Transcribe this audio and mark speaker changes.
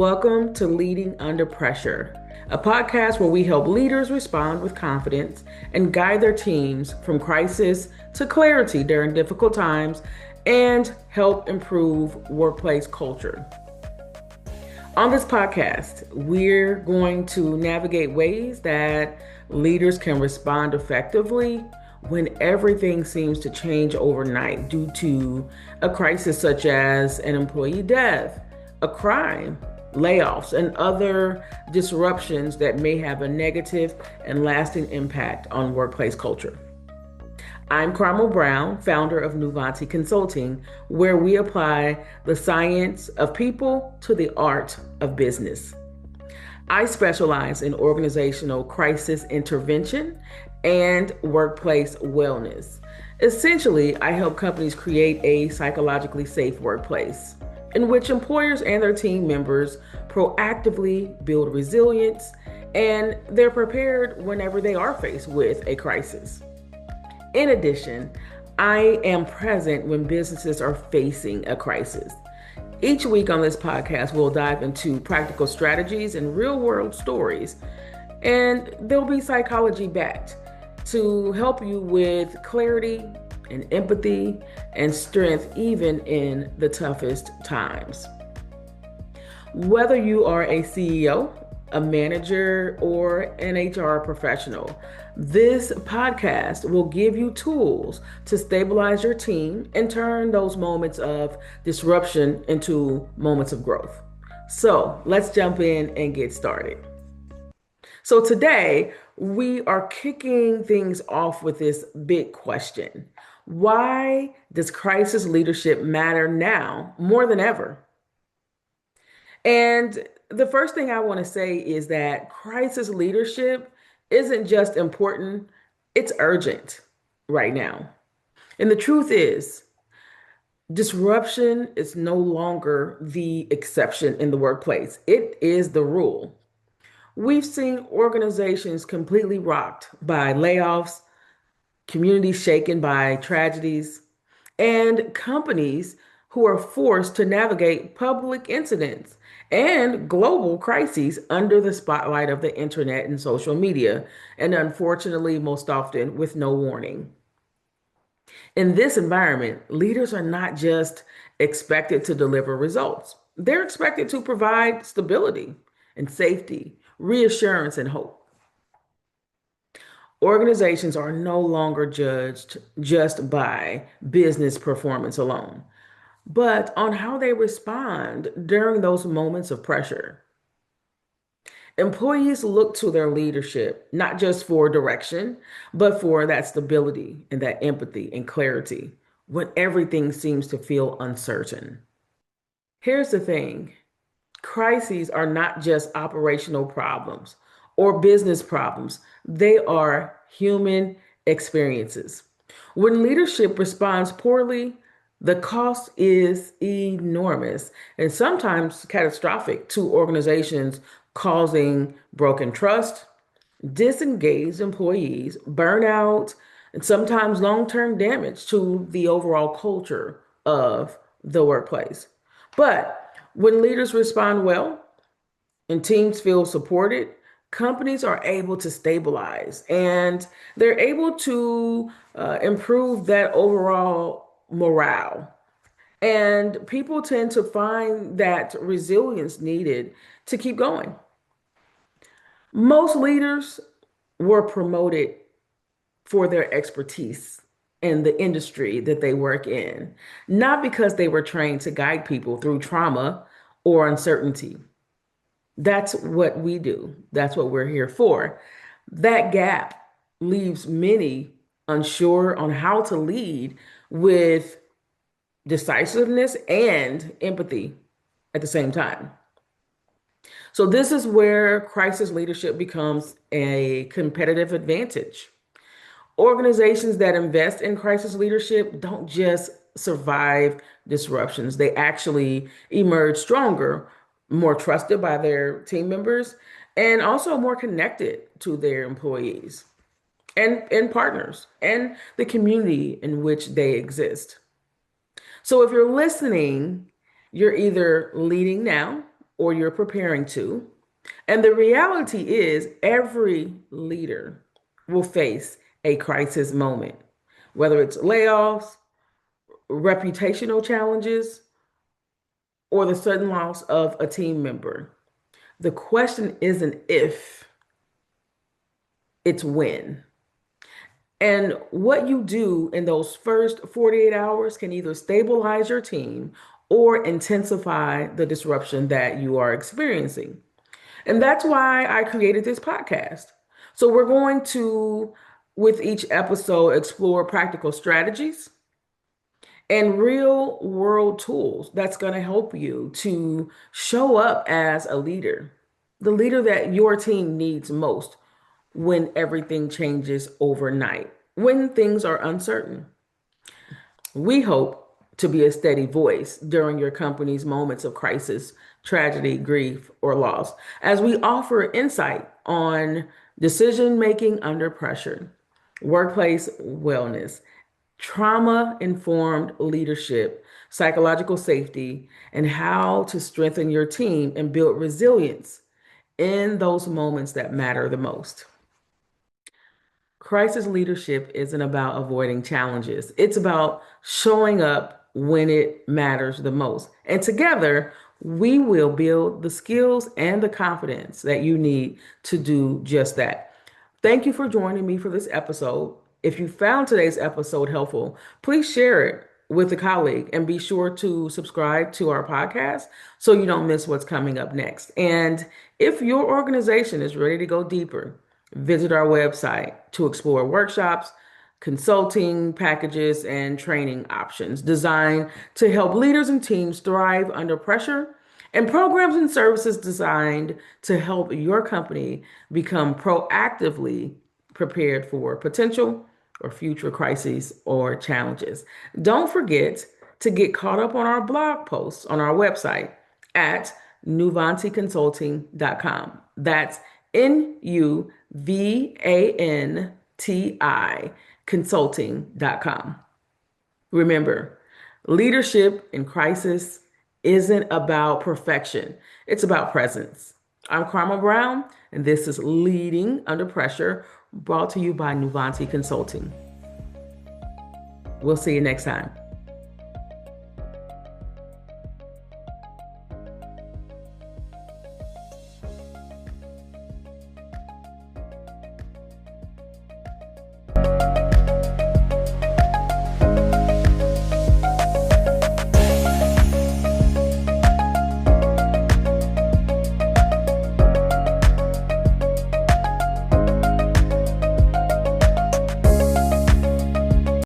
Speaker 1: Welcome to Leading Under Pressure, a podcast where we help leaders respond with confidence and guide their teams from crisis to clarity during difficult times and help improve workplace culture. On this podcast, we're going to navigate ways that leaders can respond effectively when everything seems to change overnight due to a crisis such as an employee death, a crime, layoffs, and other disruptions that may have a negative and lasting impact on workplace culture. I'm Carmel Brown, founder of Nuvanti Consulting, where we apply the science of people to the art of business. I specialize in organizational crisis intervention and workplace wellness. Essentially, I help companies create a psychologically safe workplace in which employers and their team members proactively build resilience and they're prepared whenever they are faced with a crisis. In addition, I am present when businesses are facing a crisis. Each week on this podcast, we'll dive into practical strategies and real-world stories, and they'll be psychology backed to help you with clarity and empathy and strength even in the toughest times. Whether you are a CEO, a manager, or an HR professional, this podcast will give you tools to stabilize your team and turn those moments of disruption into moments of growth. So let's jump in and get started. So today, we are kicking things off with this big question. Why does crisis leadership matter now more than ever? And the first thing I want to say is that crisis leadership isn't just important, it's urgent right now. And the truth is, disruption is no longer the exception in the workplace, it is the rule. We've seen organizations completely rocked by layoffs, communities shaken by tragedies, and companies who are forced to navigate public incidents and global crises under the spotlight of the internet and social media, and unfortunately, most often with no warning. In this environment, leaders are not just expected to deliver results, they're expected to provide stability and safety, reassurance, and hope. Organizations are no longer judged just by business performance alone, but on how they respond during those moments of pressure. Employees look to their leadership, not just for direction, but for that stability and that empathy and clarity when everything seems to feel uncertain. Here's the thing. Crises are not just operational problems or business problems. They are human experiences. When leadership responds poorly, the cost is enormous and sometimes catastrophic to organizations, causing broken trust, disengaged employees, burnout, and sometimes long-term damage to the overall culture of the workplace. But when leaders respond well and teams feel supported, companies are able to stabilize and they're able to improve that overall morale. And people tend to find that resilience needed to keep going. Most leaders were promoted for their expertise in the industry that they work in, not because they were trained to guide people through trauma or uncertainty. That's what we do. That's what we're here for. That gap leaves many unsure on how to lead with decisiveness and empathy at the same time. So this is where crisis leadership becomes a competitive advantage. Organizations that invest in crisis leadership don't just survive disruptions, they actually emerge stronger, more trusted by their team members, and also more connected to their employees and partners and the community in which they exist. So if you're listening, you're either leading now or you're preparing to. And the reality is, every leader will face a crisis moment, whether it's layoffs, reputational challenges, or the sudden loss of a team member. The question isn't if, it's when. And what you do in those first 48 hours can either stabilize your team or intensify the disruption that you are experiencing. And that's why I created this podcast. So we're going to, with each episode, explore practical strategies and real world tools that's going to help you to show up as a leader, the leader that your team needs most when everything changes overnight, when things are uncertain. We hope to be a steady voice during your company's moments of crisis, tragedy, grief, or loss, as we offer insight on decision making under pressure, workplace wellness, trauma informed leadership, psychological safety, and how to strengthen your team and build resilience in those moments that matter the most. Crisis leadership isn't about avoiding challenges. It's about showing up when it matters the most. And together, we will build the skills and the confidence that you need to do just that. Thank you for joining me for this episode. If you found today's episode helpful, please share it with a colleague and be sure to subscribe to our podcast so you don't miss what's coming up next. And if your organization is ready to go deeper, visit our website to explore workshops, consulting packages, and training options designed to help leaders and teams thrive under pressure, and programs and services designed to help your company become proactively prepared for potential or future crises or challenges. Don't forget to get caught up on our blog posts on our website at nuvanticonsulting.com. That's NUVANTI consulting.com. Remember, leadership in crisis isn't about perfection. It's about presence. I'm Karma Brown, and this is Leading Under Pressure, brought to you by Nuvanti Consulting. We'll see you next time.